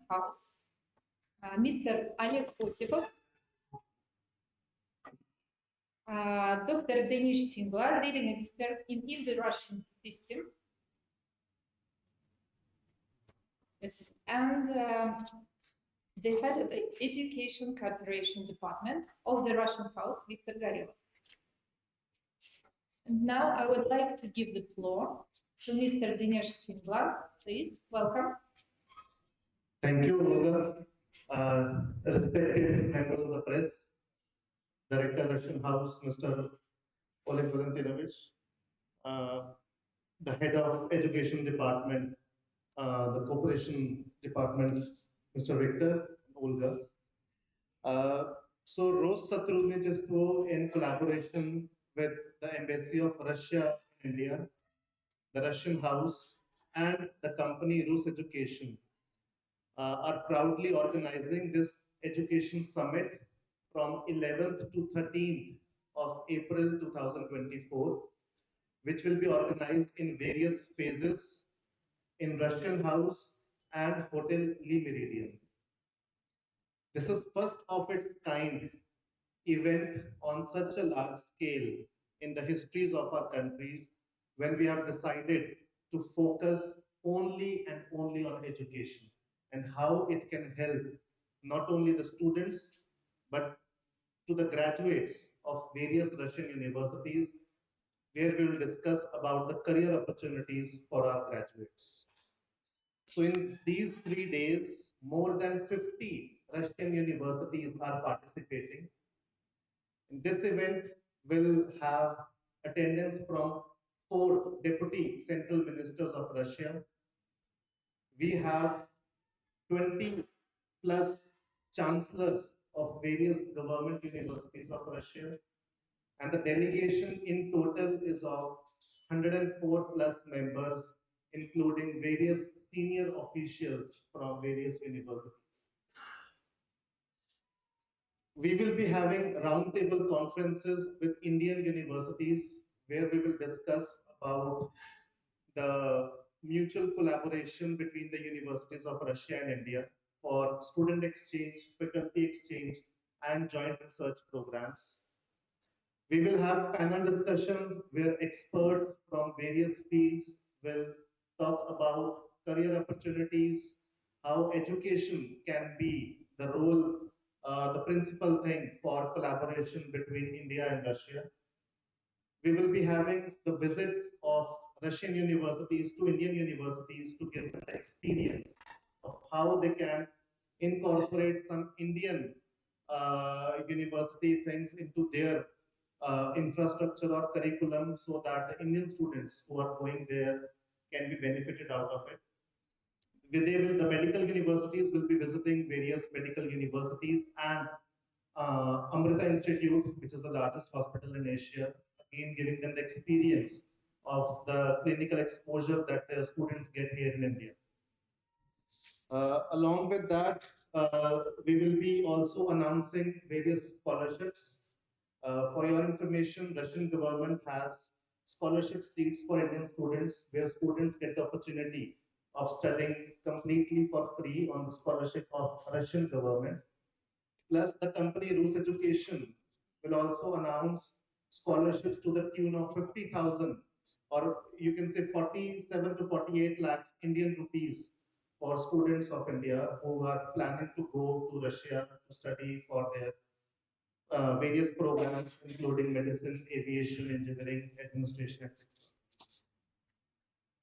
House, Mr. Oleg Osipov, Dr. Denis Singla, leading expert in Indo-Russian system. Yes, and the head of the Education Cooperation Department of the Russian House, Viktor Gorelov. And now I would like to give the floor to Mr. Denis Singla. Please, welcome. Thank you, Olga. Respected members of the press, Director Russian House, Mr. Oleg Valentinovich, the Head of Education Department, the Cooperation Department, Mr. Victor, Olga. So Rus Education in collaboration with the Embassy of Russia in India, the Russian House, and the company Rus Education are proudly organizing this education summit from 11th to 13th of April 2024, which will be organized in various phases in Russian House and Hotel Le Méridien. This is first of its kind event on such a large scale in the histories of our countries when we have decided to focus only and only on education and how it can help not only the students but to the graduates of various Russian universities, where we will discuss about the career opportunities for our graduates. So in these 3 days, more than 50 Russian universities are participating. And this event will have attendance from 4 deputy central ministers of Russia. We have 20 plus chancellors of various government universities of Russia, and the delegation in total is of 104 plus members, including various senior officials from various universities. We will be having roundtable conferences with Indian universities where we will discuss about the mutual collaboration between the universities of Russia and India for student exchange, faculty exchange, and joint research programs. We will have panel discussions where experts from various fields will talk about career opportunities, how education can be the role, the principal thing for collaboration between India and Russia. We will be having the visits of Russian universities to Indian universities to give them the experience of how they can incorporate some Indian university things into their infrastructure or curriculum so that the Indian students who are going there can be benefited out of it. The medical universities will be visiting various medical universities and Amrita Institute, which is the largest hospital in Asia, again giving them the experience of the clinical exposure that the students get here in India. Along with that, we will be also announcing various scholarships. For your information, Russian government has scholarship seats for Indian students, where students get the opportunity of studying completely for free on the scholarship of Russian government. Plus, the company Rus Education will also announce scholarships to the tune of 50,000, or you can say 47 to 48 lakh Indian rupees for students of India who are planning to go to Russia to study for their various programs, including medicine, aviation, engineering, administration, etc.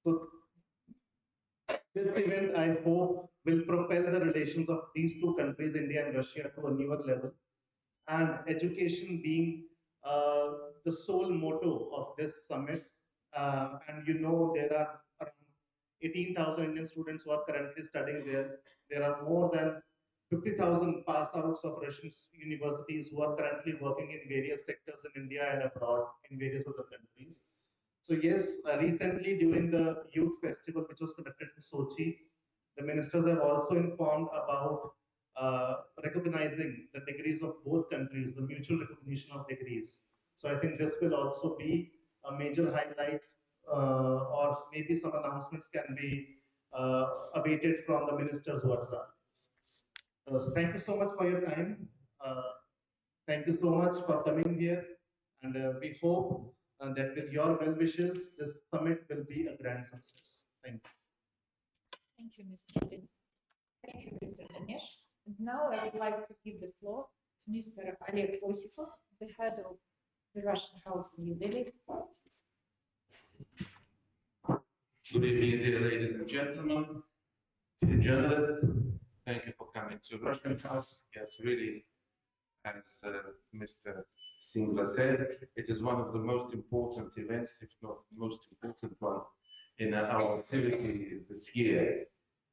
So this event, I hope, will propel the relations of these two countries, India and Russia, to a newer level. And education being the sole motto of this summit. And you know, there are around 18,000 Indian students who are currently studying there. There are more than 50,000 pass outs of Russian universities who are currently working in various sectors in India and abroad in various other countries. So yes, recently during the youth festival which was conducted in Sochi, the ministers have also informed about recognizing the degrees of both countries, the mutual recognition of degrees. So I think this will also be a major highlight, or maybe some announcements can be awaited from the ministers who are traveling. So thank you so much for your time. Uh, Thank you so much for coming here. And we hope that with your well wishes, this summit will be a grand success. Thank you. Thank you, Mr. Thank you, Mr. Dinesh. And now I would like to give the floor to Mr. Oleg Osipov, the head of the Russian House in New Delhi. Good evening, dear ladies and gentlemen, dear journalists. Thank you for coming to Russian House. Yes, really, as Mr. Singla said, it is one of the most important events, if not the most important one, in our activity this year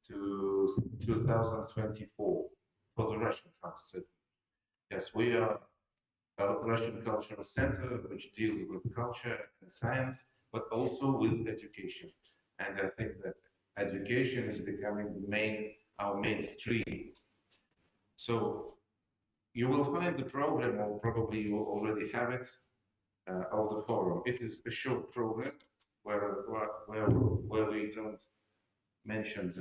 to 2024 for the Russian House. Yes, we are a Russian Cultural Center which deals with culture and science, but also with education. And I think that education is becoming our mainstream. So you will find the program, or probably you already have it, of the forum. It is a short program where we don't mention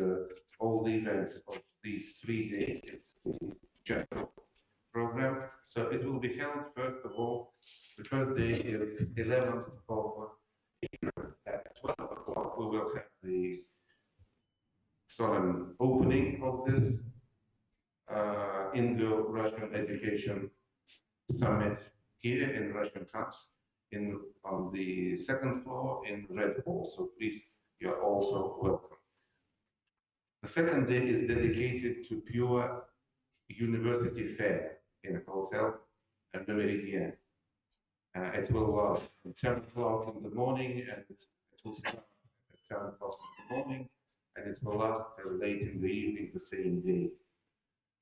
all the events of these 3 days. It's the general program. So it will be held, first of all, the first day is 11th of April at 12 o'clock. We will have the solemn opening of this Indo-Russian Education Summit here in Russian House on the second floor in Red Hall. So please, you're also welcome. The second day is dedicated to pure university fare in a hotel and the Meridian. It will last from 10 o'clock in the morning, and it will start at 10 o'clock in the morning, and it will last till late in the evening the same day.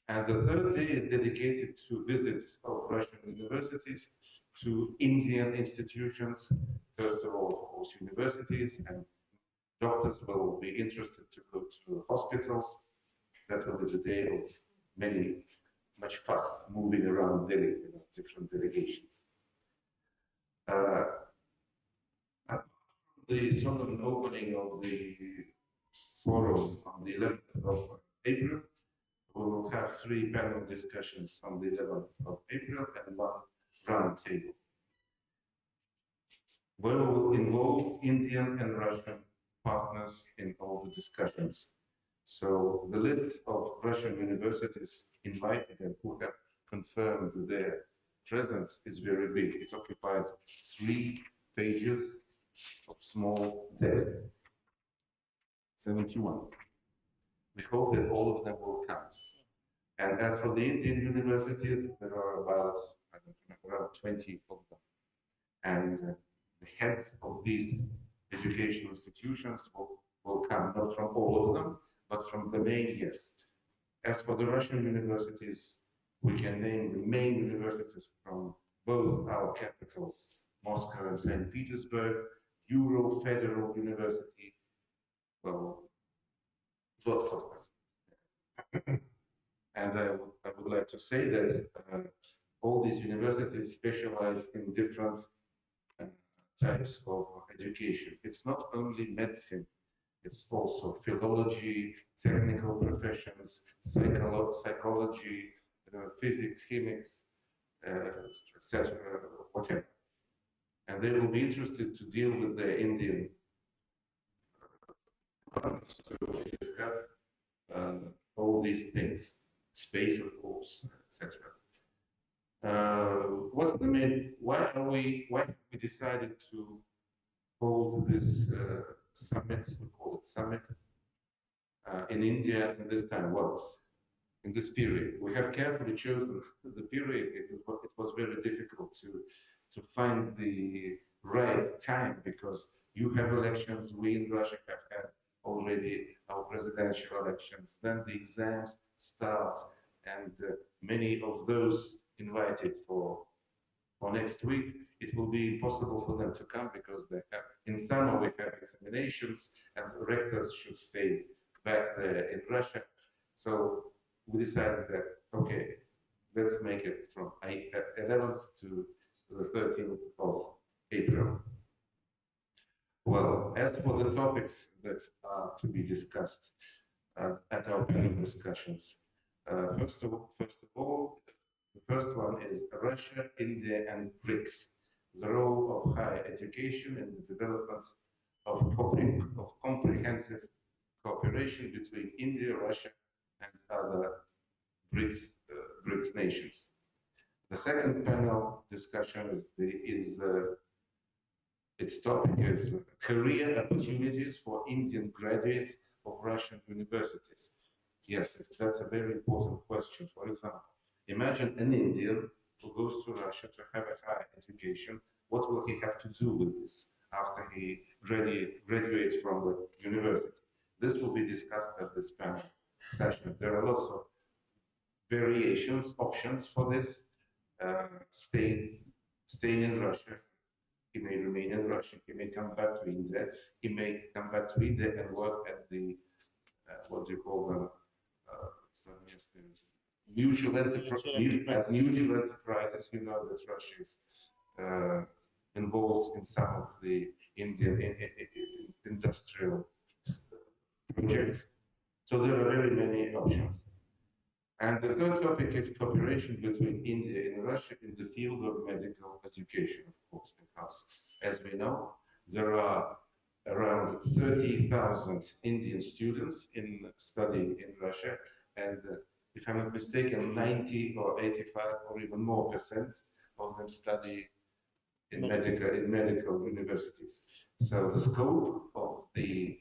And the third day is dedicated to visits of Russian universities to Indian institutions. First of all, of course, universities, and doctors will be interested to go to hospitals. That will be the day of much fuss moving around Delhi, different delegations. The solemn opening of the forum on the 11th of April, we will have 3 panel discussions on the 11th of April and 1 round table, where we will involve Indian and Russian partners in all the discussions. So the list of Russian universities invited and who have confirmed their presence is very big. It occupies 3 pages of small text, 71. We hope that all of them will come. And as for the Indian universities, there are about, I don't remember, around 20 of them. And the heads of these educational institutions will come, not from all of them, but from the main guests. As for the Russian universities, we can name the main universities from both our capitals, Moscow and St. Petersburg, Euro Federal University, well, lots of them. And I would like to say that all these universities specialize in different types of education. It's not only medicine, it's also philology, technical professions, psychology, physics, chemics, etc., whatever. And they will be interested to deal with the Indian to discuss all these things, space, of course, etc. What's the main? Why have we decided to hold this summit? We call it summit in India in this time. Well, in this period, we have carefully chosen the period. It was very difficult to find the right time because you have elections. We in Russia have had already our presidential elections. Then the exams start, and many of those invited for next week, it will be impossible for them to come because they have, in summer we have examinations and rectors should stay back there in Russia. So we decided that, okay, let's make it from 11th to the 13th of April. Well, as for the topics that are to be discussed at our panel discussions, First of all, the first one is Russia, India, and BRICS. The role of higher education in the development of comprehensive cooperation between India, Russia, and other BRICS nations. The second panel discussion its topic is career opportunities for Indian graduates of Russian universities. Yes, that's a very important question. For example, imagine an Indian who goes to Russia to have a higher education. What will he have to do with this after he graduates from the university? This will be discussed at this panel session. There are lots of variations, options for this. Staying in Russia, he may remain in Russia, he may come back to India, he may come back to India and work at the, what do you call them, mutual enterprises. You know that Russia is involved in some of the Indian industrial projects. So there are very many options. And the third topic is cooperation between India and Russia in the field of medical education, of course, because, as we know, there are around 30,000 Indian students studying in Russia, and if I'm not mistaken, 90 or 85 or even more percent of them study in medical universities. So the scope of the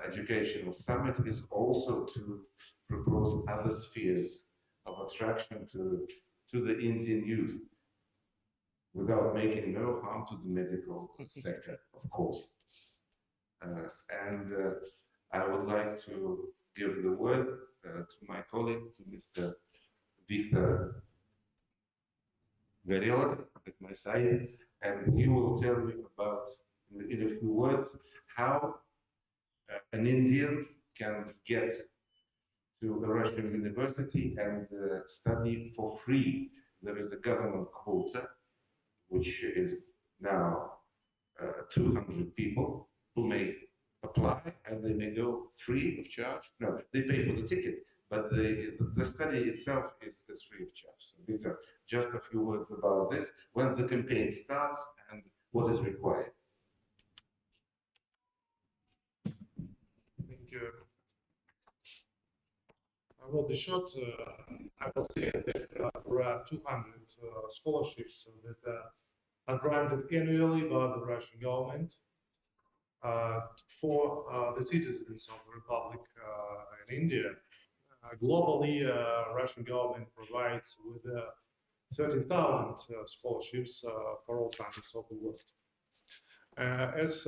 educational summit is also to propose other spheres of attraction to the Indian youth without making no harm to the medical sector, of course. I would like to give the word to my colleague, to Mr. Victor Gorilla at my side, and he will tell you about, in a few words, how an Indian can get to a Russian university and study for free. There is a government quota, which is now 200 people who may apply, and they may go free of charge. No, they pay for the ticket, but the study itself is free of charge. So these are just a few words about this, when the campaign starts and what is required. Thank you. I will be short. I will say that there are 200 scholarships that are granted annually by the Russian government for the citizens of the Republic in India. Globally, Russian government provides with 30,000 scholarships for all countries of the world. As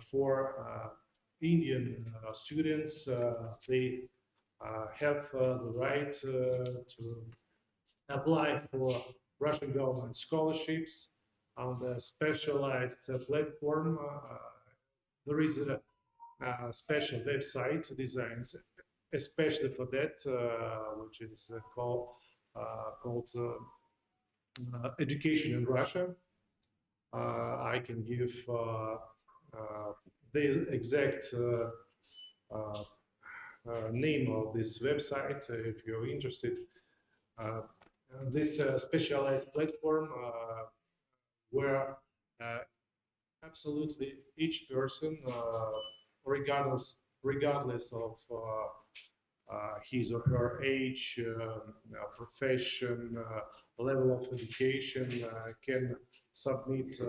for Indian students, they have the right to apply for Russian government scholarships on the specialized platform. There is a special website designed especially for that, which is called Education in Russia. I can give the exact name of this website if you're interested. This specialized platform where absolutely each person, regardless of his or her age, profession, level of education, can submit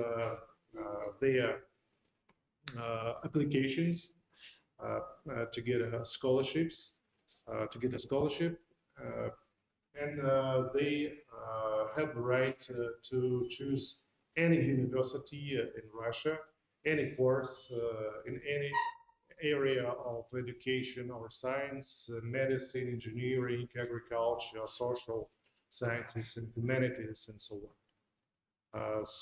their applications to get scholarships, to get a scholarship, and they have the right to choose any university in Russia, any course in any area of education or science, medicine, engineering, agriculture, social sciences, and humanities, and so on.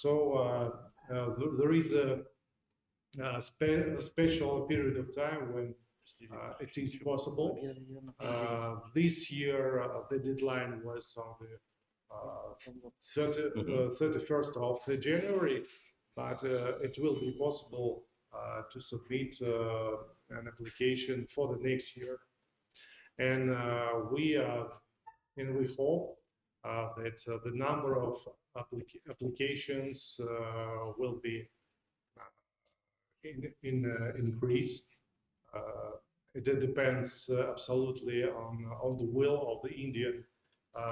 There is a special period of time when it is possible. This year, the deadline was on the 31st of January, but it will be possible to submit an application for the next year. and we hope that the number of applications will be increase. It depends absolutely on the will of the Indian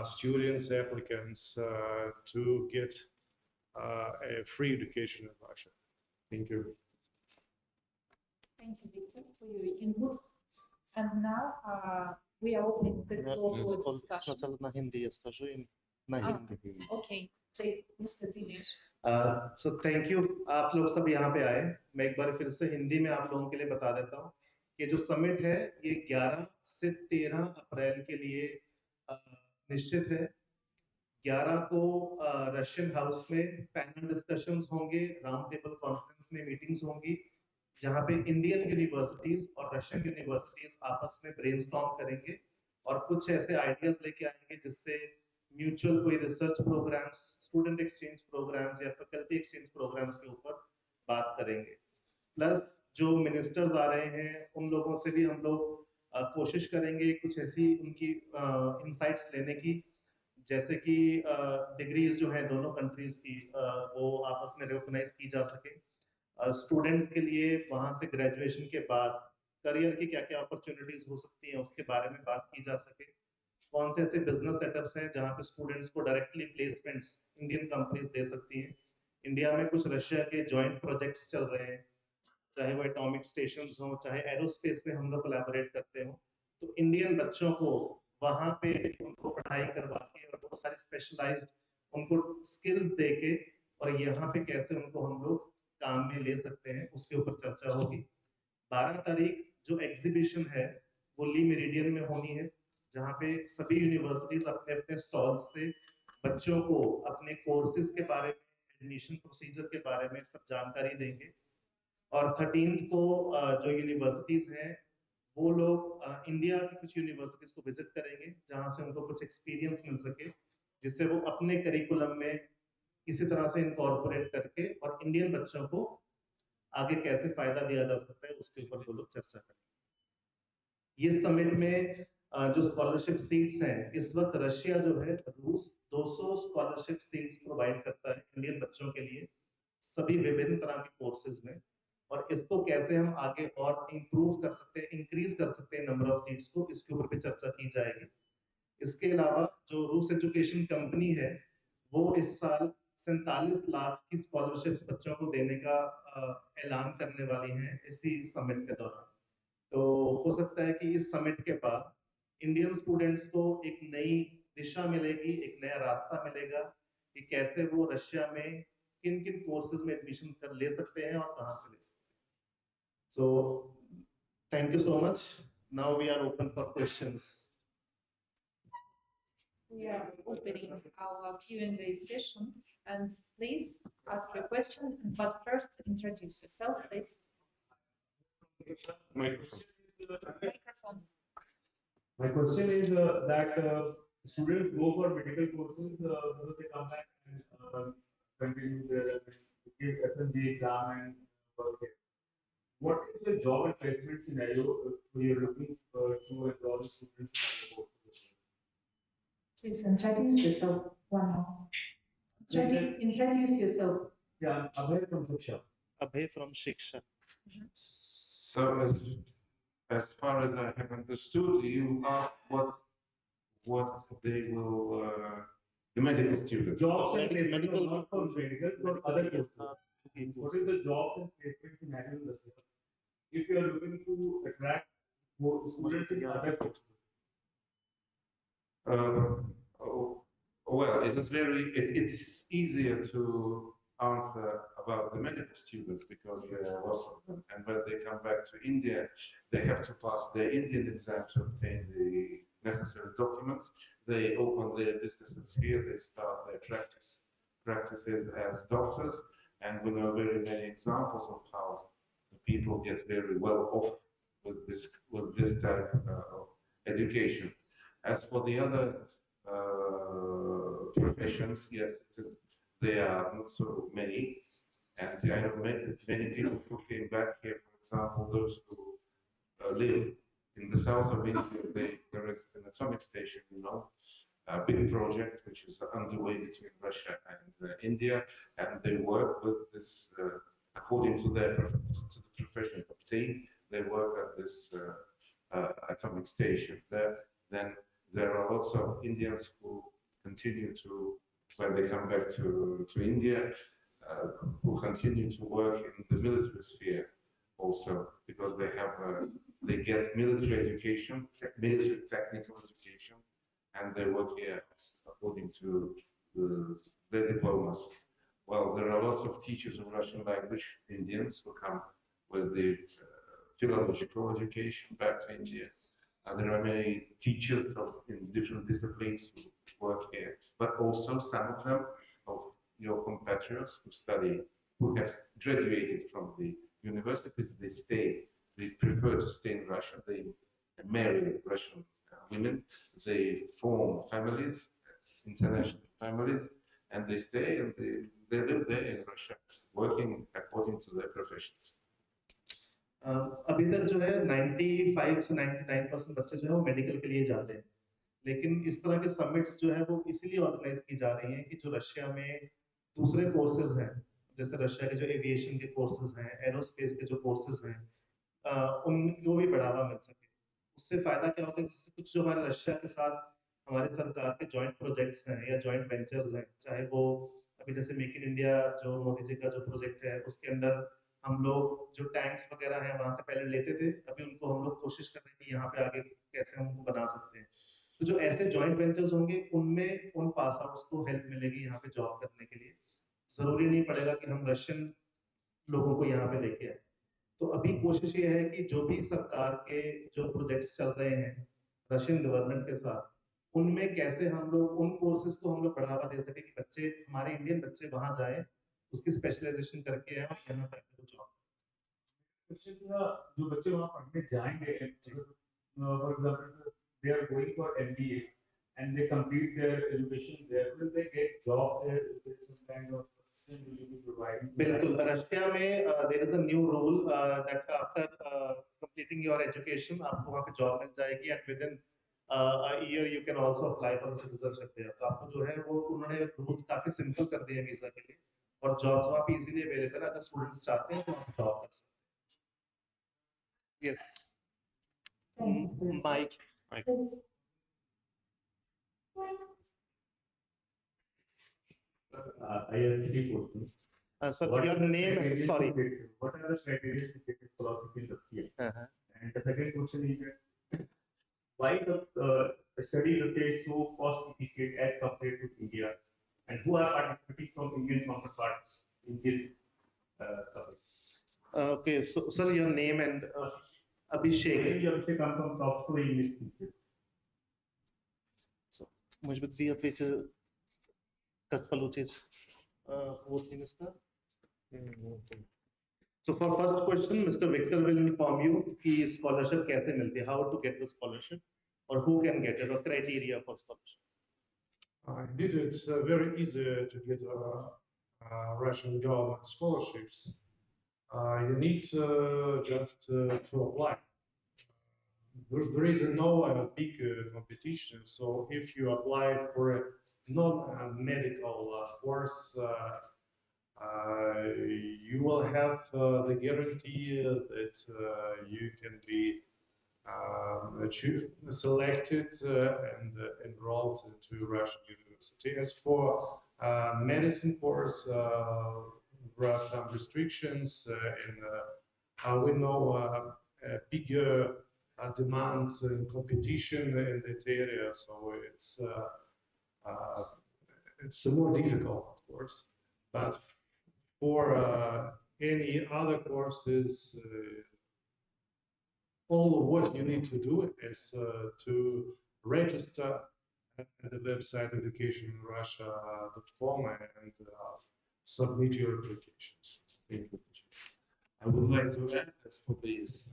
students, applicants to get a free education in Russia. Thank you. Thank you, Victor, for your input. And now we are opening the floor for discussion. सचल ना हिंदी इसका जो ना Hindi. Okay, please, Mr. Dinesh. So thank you. आप लोग सब यहाँ पे आए. मैं एक बार फिर से हिंदी में आप लोगों के लिए बता देता हूँ कि जो समिट है ये 11 से 13 अप्रैल के लिए निश्चित है. 11 को रशियन हाउस में पैनल डिस्कशंस होंगे, राउंड टेबल कॉन्फ्रेंस में मीटिंग्स होंगी जहाँ पे इंडियन यूनिवर्सिटीज और रशियन यूनिवर्सिटीज आपस में ब्रेनस्टॉर्म करेंगे और कुछ ऐसे आइडियाज लेके आएंगे जिससे म्यूचुअल कोई research programmes, student exchange programmes या फैकल्टी एक्सचेंज प्रोग्राम्स के ऊपर बात करेंगे. प्लस जो मिनिस्टर्स आ रहे हैं उन लोगों से भी हम लोग कोशिश करेंगे कुछ ऐसी उनकी इनसाइट्स लेने की, जैसे कि डिग्रीज जो है दोनों कंट्रीज की वो आपस में रिकॉग्नाइज की जा सके. स्टूडेंट्स के लिए वहाँ से ग्रेजुएशन के बाद करियर की क्या क्या अपॉर्चुनिटीज हो सकती हैं उसके बारे में बात की जा सके. कौन से ऐसे बिजनेस सेटअप्स हैं जहाँ पे स्टूडेंट्स को डायरेक्टली प्लेसमेंट्स इंडियन कंपनीज दे सकती हैं. इंडिया में कुछ रशिया के जॉइंट प्रोजेक्ट्स चल रहे हैं, चाहे वो एटॉमिक स्टेशंस हो, चाहे एरोस्पेस में हम लोग कोलैबोरेट करते हो. तो इंडियन बच्चों को वहाँ पे उनको पढ़ाई करवा के और बहुत सारी स्पेशलाइज्ड उनको स्किल्स दे के और यहाँ पे कैसे उनको हम लोग काम में ले सकते हैं उसके ऊपर चर्चा होगी. 12 तारीख जो एग्जीबिशन है वो ली मेरिडियन में होनी है, जहाँ पे सभी यूनिवर्सिटीज अपने अपने स्टॉल्स से बच्चों को अपने कोर्सेज के बारे में, एडमिशन प्रोसीजर के बारे में सब जानकारी देंगे. और 13 को जो यूनिवर्सिटीज हैं वो लोग इंडिया की कुछ यूनिवर्सिटीज को विजिट करेंगे जहाँ से उनको कुछ एक्सपीरियंस मिल सके, जिससे वो अपने करिकुलम में इसी तरह से इनकॉर्पोरेट करके और इंडियन बच्चों को आगे कैसे फायदा दिया जा सकता है उसके ऊपर वो लोग चर्चा करेंगे. ये समिट में जो स्कॉलरशिप सीट्स हैं, इस वक्त रशिया जो है रूस 200 स्कॉलरशिप सीट्स प्रोवाइड करता है इंडियन बच्चों के लिए सभी विभिन्न तरह के कोर्सेज में, और इसको कैसे हम आगे और इंप्रूव कर सकते हैं, इंक्रीज कर सकते हैं नंबर ऑफ सीट्स को, इसके ऊपर भी चर्चा की जाएगी. इसके अलावा जो रूस एजुकेशन कंपनी है वो इस साल 47 लाख की स्कॉलरशिप्स बच्चों को देने का ऐलान करने वाली हैं इसी समिट के दौरान. तो हो सकता है कि इस समिट के बाद इंडियन स्टूडेंट्स को एक नई दिशा मिलेगी, एक नया रास्ता मिलेगा कि कैसे वो रशिया में किन किन कोर्सेज में एडमिशन कर ले सकते हैं और कहाँ से ले सकते हैं. So thank you so much. Now we are open for questions. We are opening our Q&A session, and please ask your question, but first introduce yourself, please. Microphone. My question is that students go for medical courses, they come back and continue their FMG exam and work here. What is the job and placement scenario we are looking to enroll students in the course? Please introduce yourself. One more. Introduce yourself. Yeah, Abhay from Shiksha. Abhay from Shiksha. So as far as I have understood, you asked what they will the medical students. Jobs and placement, medical, not for medical, for other courses. What is the jobs and placement scenario in Russia? If you are looking to attract more students in other courses. Well, it is it's easier to answer about the medical students because there are lots of them, and when they come back to India, they have to pass their Indian exam to obtain the necessary documents. They open their businesses here, they start their practices as doctors, and we know very many examples of how the people get very well off with this type of education. As for the other professions, yes, there are not so many, and I know many people who came back here, for example, those who live in the south of India, there is an atomic station, a big project which is underway between Russia and India, and they work with this, according to the profession obtained, they work at this atomic station. Then there are lots of Indians who continue to, when they come back to India, who continue to work in the military sphere also, because they get military education, military technical education, and they work here according to their diplomas. Well, there are lots of teachers of Russian language, Indians, who come with the philological education back to India. There are many teachers in different disciplines who work here, but also some of them, of your compatriots who have graduated from the universities, they prefer to stay in Russia, they marry Russian women, they form families, international families, and they stay and they live there in Russia, working according to their professions. अभी तक जो है 95 से 99% बच्चे जो है वो medical के लिए जाते हैं, लेकिन इस तरह के समिट्स जो है वो इसीलिए ऑर्गेनाइज की जा रही हैं कि जो रशिया में दूसरे कोर्सेज हैं, जैसे रशिया के जो एविएशन के कोर्सेज हैं, एरोस्पेस के जो कोर्सेज हैं, उनको भी बढ़ावा मिल सके। उससे फायदा क्या होगा, जैसे कुछ जो हमारे रशिया के साथ हमारी सरकार के जॉइंट प्रोजेक्ट्स हैं या जॉइंट वेंचर्स हैं, चाहे वो अभी जैसे मेक इन इंडिया जो मोदी जी का जो प्रोजेक्ट है उसके अंदर हम लोग जो टैंक्स वगैरह हैं वहां से पहले लेते थे, अभी उनको हम लोग कोशिश कर रहे हैं कि यहाँ पे आगे कैसे हम उनको बना सकते हैं। तो जो ऐसे जॉइंट वेंचर्स होंगे उनमें उन पास आउट्स को हेल्प मिलेगी यहाँ पे जॉब करने के लिए। जरूरी नहीं पड़ेगा कि हम रशियन लोगों को यहाँ पे लेके आए। तो अभी कोशिश ये है कि जो भी सरकार के जो प्रोजेक्ट्स चल रहे हैं रशियन गवर्नमेंट के साथ, उनमें कैसे हम लोग उन कोर्सेज को हम लोग बढ़ावा दे सके कि बच्चे, हमारे इंडियन बच्चे वहां जाए, उसकी स्पेशलाइजेशन करके आए और यहाँ पे जॉब। जो बच्चे वहां पढ़ने जाएंगे, for example they are going for MBA and they complete their education there, will they get job there? Is there some kind of assistance will you be providing? बिल्कुल, रशिया में there is a new rule that after completing your education आपको वहाँ पे job मिल जाएगी and within a year you can also apply for the citizenship there। तो आपको जो है वो उन्होंने रूल्स काफी सिंपल कर दिए हैं वीजा के लिए, और जॉब्स वहाँ पे इजीली अवेलेबल है, अगर स्टूडेंट्स चाहते हैं तो आप जॉब कर सकते हैं। Yes, mic. I have 3 questions. Sir, your name and sorry. What are the criteria to get a scholarship in Russia? And the second question is that why the study is so cost efficient as compared to India, and who are participating from Indian counterparts in this topic? Okay, so sir, your name and Abhishek. Abhishek, come from top 2 English teacher. So, может быть, вы ответите, как получить вот места? So for first question, Mr. Victor will inform you कि scholarship कैसे मिलती है, how to get the scholarship, or who can get it, or criteria for scholarship. Indeed, it's very easy to get Russian government scholarships. You need just to apply. There is no big competition, so if you apply for a non-medical course, you will have the guarantee that you can be selected and enrolled into Russian university. As for medicine course, there are some restrictions, and we know a bigger demand and competition in that area, so it's more difficult, of course. But for any other courses, all of what you need to do is to register at the website educationinrussia.com and submit your applications. I would like to add that for these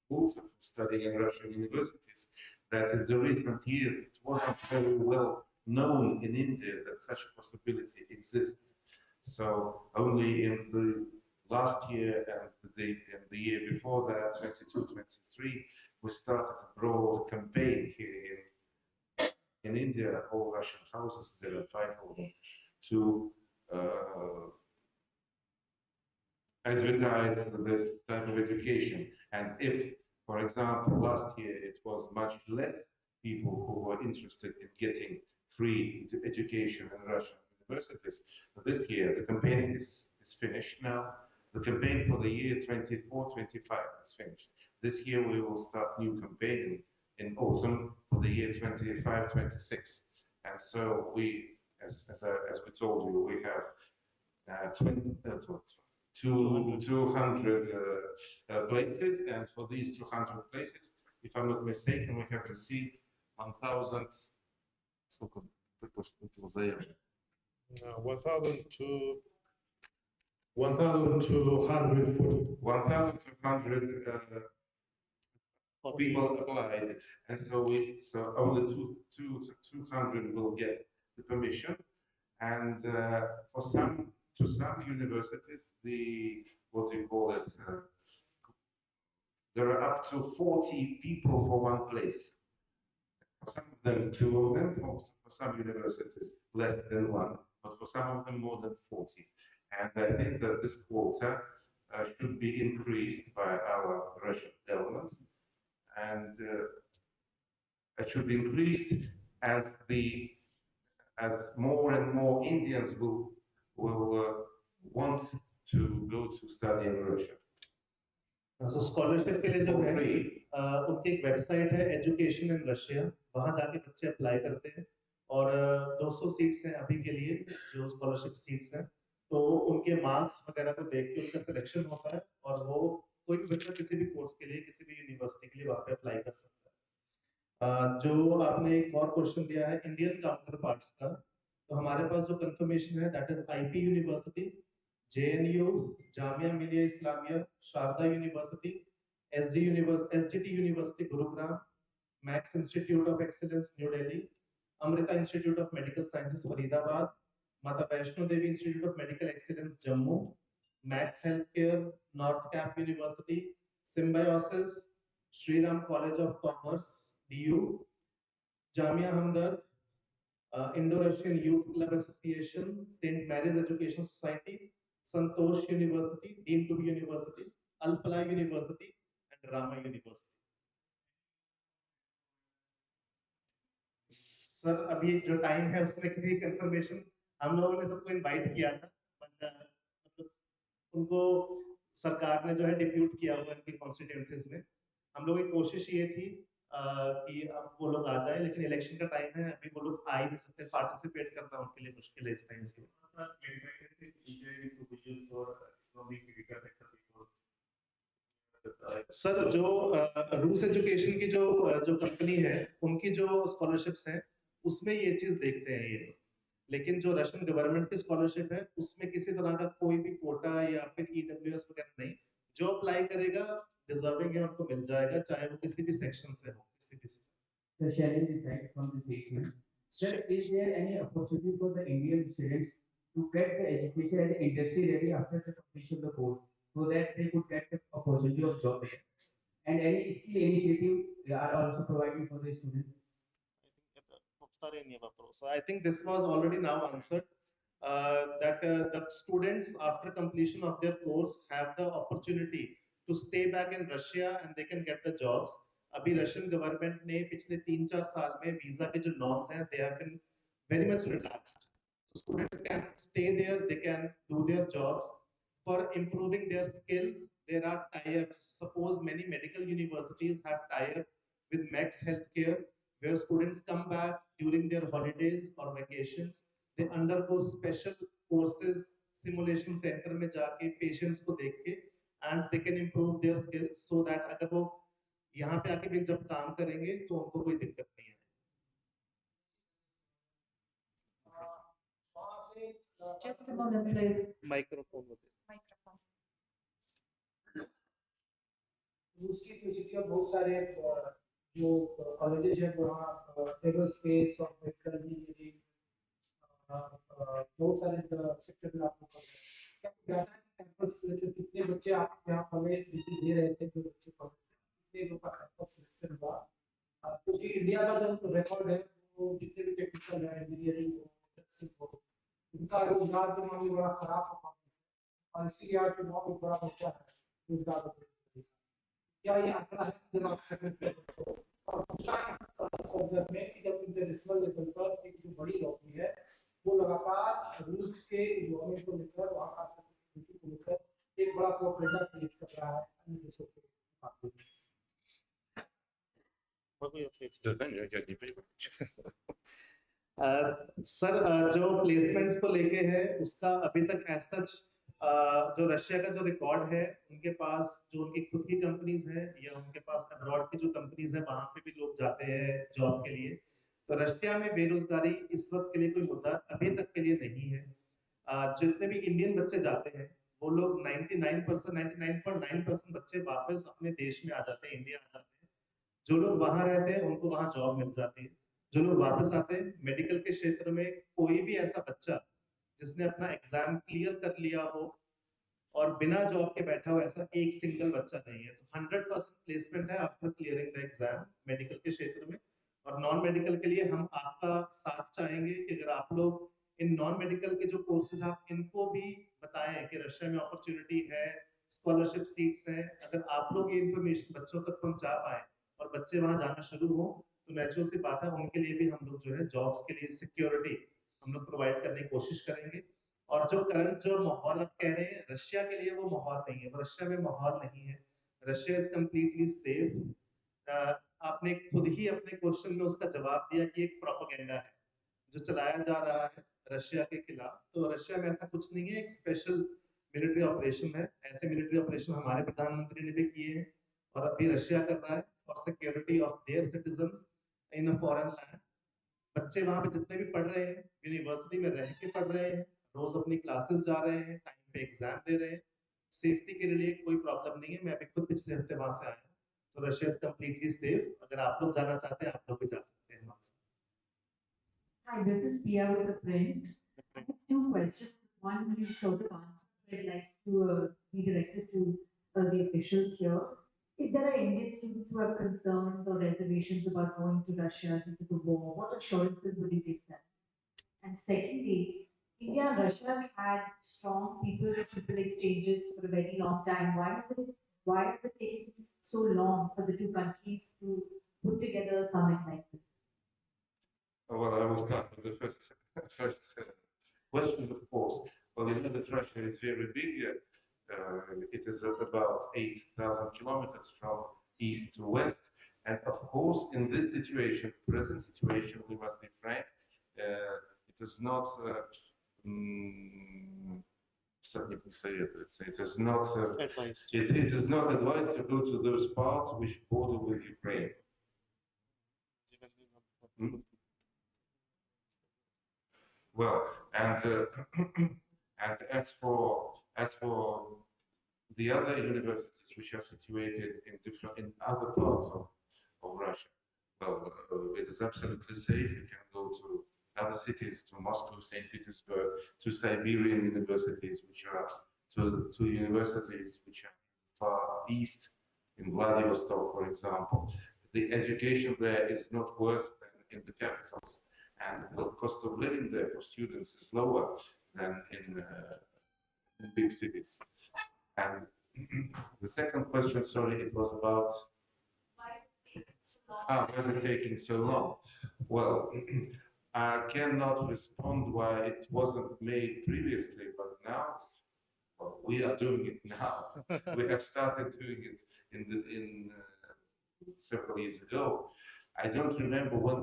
books of studying in Russian universities, that in the recent years it wasn't very well known in India that such a possibility exists. So only in the last year and the year before that, 22-23, we started a broad campaign here in India, all Russian houses, there are 5 of them, to advertise this type of education. And if, for example, last year it was much less people who were interested in getting free education in Russian universities, but this year the campaign is finished now. The campaign for the year 24-25 is finished. This year we will start new campaign in autumn for the year 25-26. And so we, as we told you, we have 200 places, and for these 200 places, if I'm not mistaken, we have received 1,000. 1,240. 1,200 people applied, and so only 200 will get the permission, and for some universities, what do you call it? There are up to 40 people for one place. For some of them, 2 of them. For some universities, less than 1, but for some of them, more than 40. And I think that this quota should be increased by our Russian government, and it should be increased as more and more Indians will want to go to study in Russia. So scholarship के लिए जो है उनकी एक website है education in Russia, वहां जाके बच्चे अप्लाई करते हैं और 200 सीट्स हैं अभी के लिए जो स्कॉलरशिप सीट्स हैं, तो उनके मार्क्स वगैरह को देख के उनका सिलेक्शन होता है और वो कोई भी बच्चा किसी भी कोर्स के लिए किसी भी यूनिवर्सिटी के लिए वहां पे अप्लाई कर सकता है। जो आपने एक और क्वेश्चन दिया है इंडियन काउंटर पार्ट्स का, तो हमारे पास जो कंफर्मेशन है that is IP University, JNU, Jamia Millia Islamia, Sharda University, SGT University Gurugram, Max Institute of Excellence New Delhi, Amrita Institute of Medical Sciences Faridabad, Mata Vaishno Devi Institute of Medical Excellence Jammu, Max Health Care North Camp University, Symbiosis Shriram College of Commerce DU, Jamia Hamdard, Indo-Russian Youth Club Association, St. Mary's Education Society, Santosh University, deemed to be university, Al-Falah University, and Rama University. Sir अभी जो time है उसमें किसी confirmation हम लोगों ने सबको invite किया था, मतलब उनको सरकार ने जो है डिप्यूट किया हुआ उनकी कॉन्स्टिट्यूएंसीज में। हम लोगों की कोशिश ये थी कि अब वो लोग आ जाए, लेकिन इलेक्शन का टाइम है, अभी वो लोग आ ही नहीं सकते, पार्टिसिपेट करना उनके लिए मुश्किल है इस टाइम से। सर जो रूस एजुकेशन की जो कंपनी है उनकी जो स्कॉलरशिप्स हैं उसमें ये चीज देखते हैं ये, लेकिन जो रशियन गवर्नमेंट की स्कॉलरशिप है उसमें किसी तरह का कोई भी कोटा या फिर EWS वगैरह नहीं, जो अप्लाई करेगा डिजर्विंग है उनको मिल जाएगा, चाहे वो किसी भी सेक्शन से हो, किसी भी से। The sharing this right from this statement. Sir, is there any opportunity for the Indian students to get the education at the industry ready after the completion of the course, so that they could get the opportunity of job there? And any skill initiative are also provided for the students? So I think this was already now answered. That the students after completion of their course have the opportunity to stay back in Russia and they can get the jobs. अभी Russian government ने पिछले 3-4 साल में visa के जो norms हैं they have been very much relaxed. So students can stay there, they can do their jobs for improving their skills. There are tie-ups. Suppose many medical universities have tie-up with Max Healthcare, where students come back during their holidays or vacations. They undergo special courses, simulation center में जाके patients को देख के, and they can improve their skills so that अगर वो यहाँ पे आके भी जब काम करेंगे तो उनको कोई दिक्कत नहीं है। Just a moment, please. Microphone होते Microphone. रूस की यूनिवर्सिटी में बहुत सारे जो कॉलेजेस हैं वहाँ एरोस्पेस और मेडिकल इंजीनियरिंग बहुत सारे सेक्टर में आपको कर रहे हैं। क्या कैंपस से कितने बच्चे आप यहाँ कॉलेज दे रहे थे जो बच्चे कितने लोग का कैंपस सिलेक्शन हुआ, क्योंकि इंडिया का जो रिकॉर्ड है वो जितने भी टेक्निकल है, इंजीनियरिंग हो, नर्सिंग हो, उनका रोजगार के मामले बड़ा खराब परफॉर्मेंस है, और इसीलिए आज चुनाव में बड़ा मुद्दा है रोजगार का। क्या ये आंकड़ा है जब आप सकते हैं? और दूसरा सब्जेक्ट में कि जब इंटरनेशनल लेवल पर एक जो बड़ी नौकरी है वो लगातार रूस के इन्वायरमेंट को लेकर, वहाँ का सिक्योरिटी को लेकर एक बड़ा प्रोपेगेंडा क्रिएट कर रहा है अन्य देशों के मुकाबले। Да, да, я не понимаю. सर, जो प्लेसमेंट्स को लेके है उसका अभी तक एज सच जो रशिया का जो रिकॉर्ड है, उनके पास जो उनकी खुद की कंपनीज हैं या उनके पास अब्रॉड की जो कंपनीज है वहां पे भी लोग जाते हैं जॉब के लिए। तो रशिया में बेरोजगारी इस वक्त के लिए कोई मुद्दा अभी तक के लिए नहीं है। जितने भी इंडियन बच्चे जाते हैं वो लोग 99%, 99.9% बच्चे वापस अपने देश में आ जाते हैं, इंडिया आ जाते हैं। जो लोग वहां रहते हैं उनको वहां जॉब मिल जाती है। जो लोग वापस आते हैं, मेडिकल के क्षेत्र में कोई भी ऐसा बच्चा जिसने अपना एग्जाम क्लियर कर लिया हो और बिना जॉब के बैठा हो, ऐसा एक सिंगल बच्चा नहीं है। तो 100% प्लेसमेंट है after clearing the exam medical के क्षेत्र में। और नॉन मेडिकल के लिए हम आपका साथ चाहेंगे कि अगर आप लोग इन नॉन मेडिकल के जो कोर्सेज आप इनको भी बताएं कि रशिया में अपॉर्चुनिटी है, स्कॉलरशिप सीट्स हैं, अगर आप लोग ये इन्फॉर्मेशन बच्चों तक पहुंचा पाए और बच्चे वहां जाना शुरू हो, तो नेचुरल सी बात है उनके लिए भी हम लोग जो है जॉब्स के लिए सिक्योरिटी हम लोग प्रोवाइड करने की कोशिश करेंगे। और जो करंट जो माहौल आप कह रहे हैं रशिया के लिए, वो माहौल नहीं है, रशिया में माहौल नहीं है। Russia is completely safe. आपने खुद ही अपने क्वेश्चन में उसका जवाब दिया कि एक प्रोपेगेंडा है जो चलाया जा रहा है रशिया के खिलाफ। तो रशिया में ऐसा कुछ नहीं है, एक स्पेशल मिलिट्री ऑपरेशन है। ऐसे मिलिट्री ऑपरेशन हमारे प्रधानमंत्री ने भी किए हैं और अभी रशिया कर रहा है for security of their citizens in a foreign land. बच्चे वहां पे जितने भी पढ़ रहे हैं यूनिवर्सिटी में रह के पढ़ रहे हैं, रोज अपनी क्लासेस जा रहे हैं, टाइम पे एग्जाम दे रहे हैं। सेफ्टी के लिए कोई प्रॉब्लम नहीं है। मैं अभी खुद पिछले हफ्ते वहां से आया हूँ। तो रशिया इज कम्प्लीटली सेफ। अगर आप लोग जाना चाहते हैं आप लोग भी जा सकते हैं वहां से। Hi, this is Pia with the print. I have two questions. One you sort of answered. I'd like to be directed to the officials here. If there are Indian students who have concerns or reservations about going to Russia due to the war, what assurances would you give them? And secondly, India and Russia have had strong people-to-people exchanges for a very long time. Why is it taking so long for the two countries to put together a summit like this? Well, I will start with the first question, of course. Well, you know that Russia is very big. It is about 8,000 kilometers from east to west. And of course, in this situation, present situation, we must be frank, it is not it is not it is not advised to go to those parts which border with Ukraine. Well, and and as for the other universities which are situated in other parts of Russia, well, it is absolutely safe. You can go to other cities, to Moscow, St. Petersburg, to Siberian universities, which are to universities which are far east, in Vladivostok, for example. The education there is not worse than in the capitals. And the cost of living there for students is lower than in big cities. And the second question, sorry, it was about why is it taking so long? Well, I cannot respond why it wasn't made previously, but now, well, we are doing it now. We have started doing it in several years ago. I don't remember when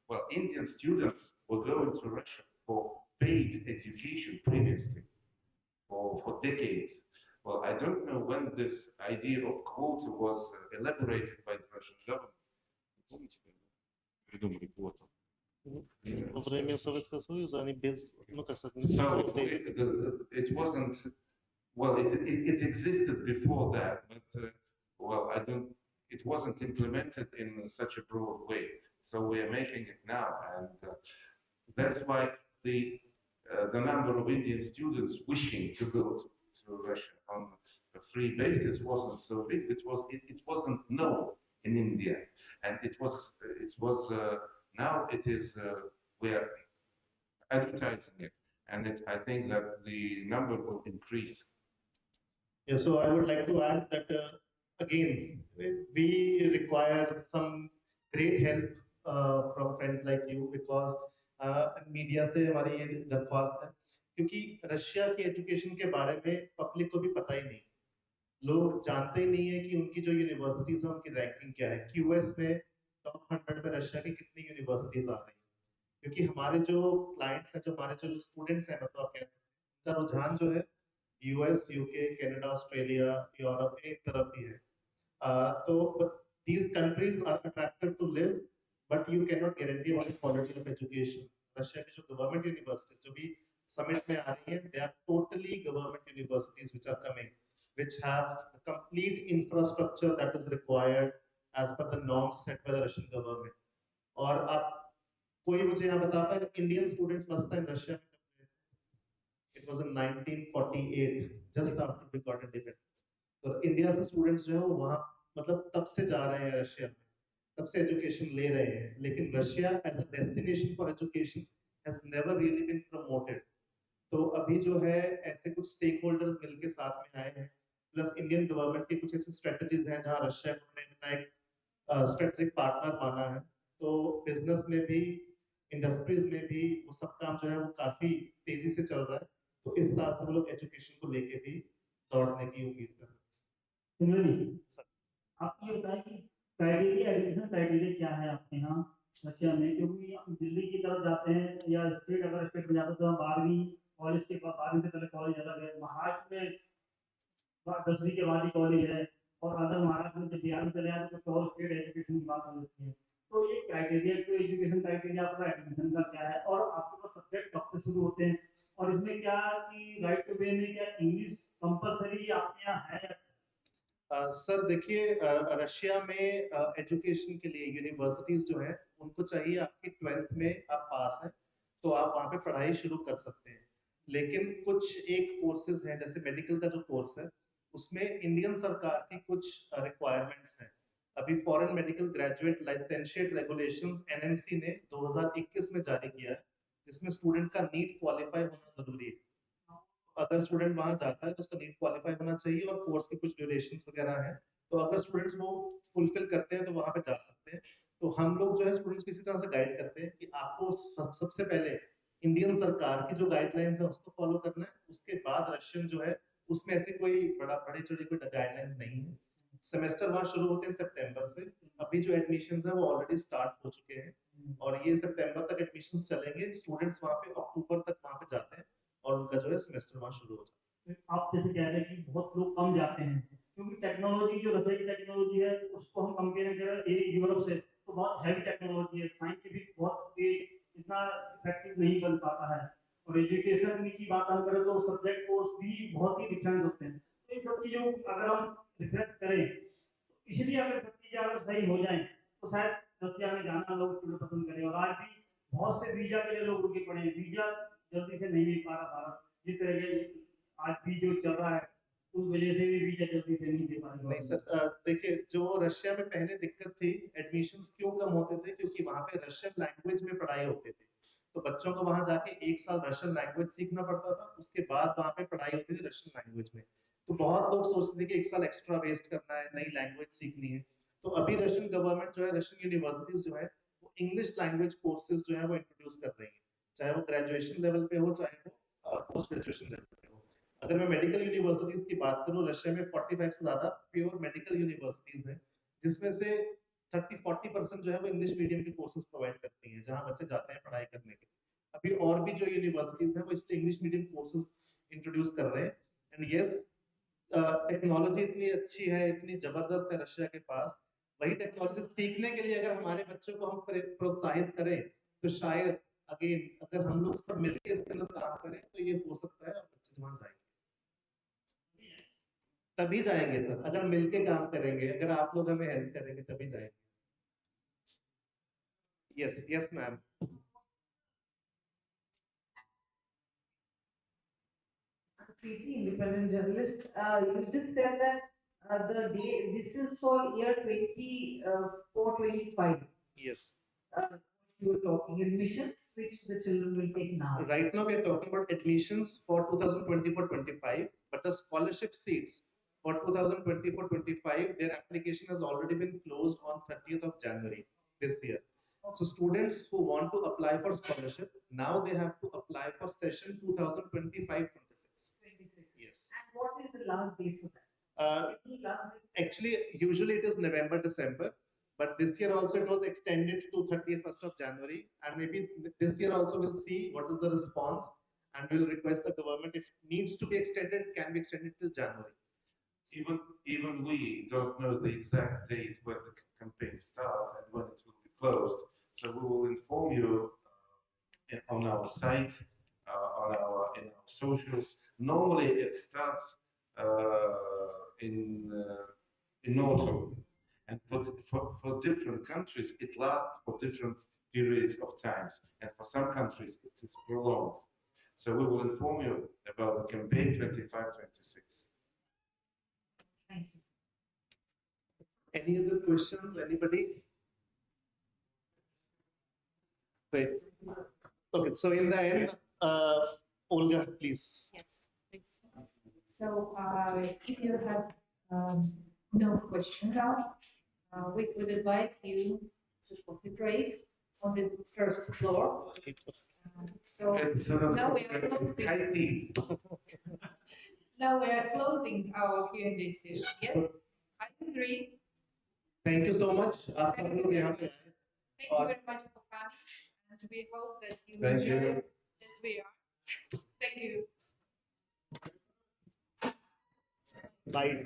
well, Indian students were going to Russia for paid education previously, for decades. Well, I don't know when this idea of quota was elaborated by the Russian government. Во время Советского Союза они без, ну как сказать, So it wasn't, well, it existed before that, but well, it wasn't implemented in such a broad way. So we are making it now, and that's why the number of Indian students wishing to go to Russia on a free basis wasn't so big. It wasn't known in India, and now it is we're advertising it, and I think that the number will increase. Yeah, so I would like to add that again, we require some great help from friends like you because media से हमारी ये दरख्वास्त है क्योंकि Russia की education के बारे में पब्लिक को भी पता ही नहीं, लोग जानते ही नहीं है कि उनकी जो यूनिवर्सिटीज है उनकी रैंकिंग क्या है, क्यूएस में टॉप 100 में रशिया की कितनी यूनिवर्सिटीज आ रही हैं, क्योंकि हमारे जो क्लाइंट्स हैं, जो हमारे जो स्टूडेंट्स हैं, मतलब आप कह सकते हैं उनका रुझान जो है US, UK, Canada, Australia, Europe एक तरफ ही है। तो these countries are attractive to live, but you cannot guarantee about the quality of education. Russia की जो गवर्नमेंट यूनिवर्सिटीज जो भी समिट में आ रही हैं, they are totally government universities which are coming, which have the complete infrastructure that is required as per the norms set by the Russian government. और आप कोई मुझे यहाँ बता पाए Indian student first time Russia में कब गए? It was in 1948, just after we got independence. तो इंडिया से स्टूडेंट्स जो है वो वहाँ मतलब तब से जा रहे हैं रशिया में, तब से एजुकेशन ले रहे हैं, लेकिन Russia as a destination for education has never really been promoted. तो अभी जो है ऐसे कुछ स्टेक होल्डर्स मिलके साथ में आए हैं, प्लस इंडियन गवर्नमेंट की कुछ ऐसी स्ट्रेटजीज हैं जहां रशिया को अपना एक स्ट्रेटेजिक पार्टनर माना है। तो बिजनेस में भी, इंडस्ट्रीज में भी वो सब काम जो है वो काफी तेजी से चल रहा है। तो इस साल से वो लोग एजुकेशन को लेके भी दौड़ने की उम्मीद कर रहे हैं। आप ये बताएं कि क्राइटेरिया, एडमिशन क्राइटेरिया क्या है आपके यहाँ रशिया में? क्योंकि हम दिल्ली की तरफ जाते हैं या स्टेट, अगर स्टेट में जाते हैं तो हम 12वीं कॉलेज के बाद 12वीं से पहले कॉलेज अलग है, महाराष्ट्र में 10वीं के बाद ही कॉलेज है, और अदर महाराष्ट्र में जब बिहार में चले जाते तो स्टेट एजुकेशन की बात हो जाती है। तो ये क्राइटेरिया, तो एजुकेशन क्राइटेरिया आपका एडमिशन का क्या है, और आपके पास सब्जेक्ट कब से शुरू होते हैं, और इसमें क्या कि राइट टू वे में क्या इंग्लिश कंपलसरी आपके यहाँ है? सर देखिए, रशिया में एजुकेशन के लिए यूनिवर्सिटीज जो है उनको चाहिए आपकी 12th में आप पास हैं तो आप वहाँ पे पढ़ाई शुरू कर सकते हैं। लेकिन कुछ एक कोर्सेज हैं, जैसे मेडिकल का जो कोर्स है उसमें इंडियन सरकार की कुछ रिक्वायरमेंट्स हैं। अभी foreign medical graduate licentiate regulations NMC ने 2021 में जारी किया है, जिसमें स्टूडेंट का नीट क्वालिफाई होना जरूरी है। अगर स्टूडेंट वहां जाता है तो उसका नीट क्वालिफाई होना चाहिए और कोर्स के कुछ ड्यूरेशंस वगैरह हैं, तो अगर स्टूडेंट्स वो फुलफिल करते हैं तो वहां पे जा सकते हैं। तो हम लोग जो है स्टूडेंट्स को इसी तरह से गाइड करते हैं कि आपको सबसे पहले इंडियन सरकार की जो गाइडलाइंस है उसको फॉलो करना है, उसके बाद रशियन जो है उसमें ऐसी कोई बड़ी चढ़ी कोई गाइडलाइंस नहीं है। सेमेस्टर वहां शुरू होते हैं सितंबर से, अभी जो एडमिशंस है वो ऑलरेडी स्टार्ट हो चुके हैं और ये सितंबर तक एडमिशंस चलेंगे। स्टूडेंट्स वहां पे अक्टूबर तक वहां पे जाते हैं और उनका जो है सेमेस्टर वहां शुरू हो जाता है। आप जैसे कह रहे हैं कि बहुत लोग कम जाते हैं क्योंकि टेक्नोलॉजी, जो रशिया की टेक्नोलॉजी है उसको हम कंपेयर करें यूरोप से तो बहुत हैवी टेक्नोलॉजी है, साइंटिफिक बहुत इतना इफेक्टिव नहीं बन पाता है, और एजुकेशन की बात हम करें तो सब्जेक्ट कोर्स भी बहुत ही डिफरेंट होते हैं। तो इन सब चीज़ों को अगर हम रिफ्रेश करें तो इसलिए अगर सब चीज़ें अगर सही हो जाएं तो शायद रशिया में जाना लोग पसंद करें। और आज भी बहुत से वीजा के लिए लोग रुके पड़े हैं, वीजा जल्दी से नहीं मिल पा रहा भारत, जिस तरह के आज भी जो चल रहा है उस वजह से भी वीजा जल्दी से नहीं दे पा रही। नहीं सर, देखिए जो रशिया में पहले दिक्कत थी, एडमिशंस क्यों कम होते थे, क्योंकि वहां पे रशियन लैंग्वेज में पढ़ाई होती थी, तो बच्चों को वहां जाके 1 साल रशियन लैंग्वेज सीखना पड़ता था, उसके बाद वहां पे पढ़ाई होती थी रशियन लैंग्वेज में। तो बहुत लोग सोचते थे कि 1 साल एक्स्ट्रा वेस्ट करना है, नई लैंग्वेज सीखनी है। तो अभी रशियन गवर्नमेंट जो है, रशियन यूनिवर्सिटीज जो है वो इंग्लिश लैंग्वेज कोर्सेज जो है वो इंट्रोड्यूस कर रही है, चाहे वो ग्रेजुएशन लेवल पे हो, चाहे वो पोस्ट ग्रेजुएशन लेवल पे हो। अगर मैं मेडिकल यूनिवर्सिटीज की बात करूं, रशिया में 45 से ज्यादा प्योर मेडिकल यूनिवर्सिटीज हैं, जिसमें से 30-40% जो है वो इंग्लिश मीडियम के कोर्सेज प्रोवाइड करती हैं, जहां बच्चे जाते हैं पढ़ाई करने के लिए। अभी और भी जो यूनिवर्सिटीज हैं वो इसलिए इंग्लिश मीडियम कोर्सेज इंट्रोड्यूस कर रहे हैं। एंड यस, टेक्नोलॉजी इतनी अच्छी है, इतनी जबरदस्त है रशिया के पास, वही टेक्नोलॉजी सीखने के लिए अगर हमारे बच्चों को हम प्रोत्साहित करें तो शायद अगेन अगर हम लोग सब मिलकर इसके अंदर काम करें तो ये हो सकता है और बच्चे वहां जाएंगे। तभी जाएंगे सर, अगर मिलके काम करेंगे, अगर आप लोग हमें हेल्प करेंगे तभी जाएंगे। Yes yes ma'am. Preeti, independent journalist. You just said that this is for year 24-25. Yes. You were talking admissions, which the children will take now. Right now, we are talking about admissions for 2024-25, but the scholarship seats for 2024-25, their application has already been closed on 30th of January this year. So students who want to apply for scholarship, now they have to apply for session 2025-26. Yes. And what is the last date for that? Any last date? Actually, usually it is November, December, but this year also it was extended to 31st of January, and maybe this year also we'll see what is the response, and we'll request the government, if needs to be extended, can be extended till January. Even we don't know the exact date when the campaign starts and when it will be closed. So we will inform you on our site, in our socials. Normally it starts in autumn, and for different countries it lasts for different periods of times, and for some countries it is prolonged. So we will inform you about the campaign 25-26. Thank you. Any other questions? Anybody? Great. Okay, so in the end, Olga, please. Yes, please. So if you have no question now, we would invite you to coffee break on the first floor. So now we are closing. Now we are closing our Q&A session. Yes, I agree. Thank you so much. Thank you very much. Thank you very much for coming, and we hope that you enjoy it as we are. Thank you. Bye.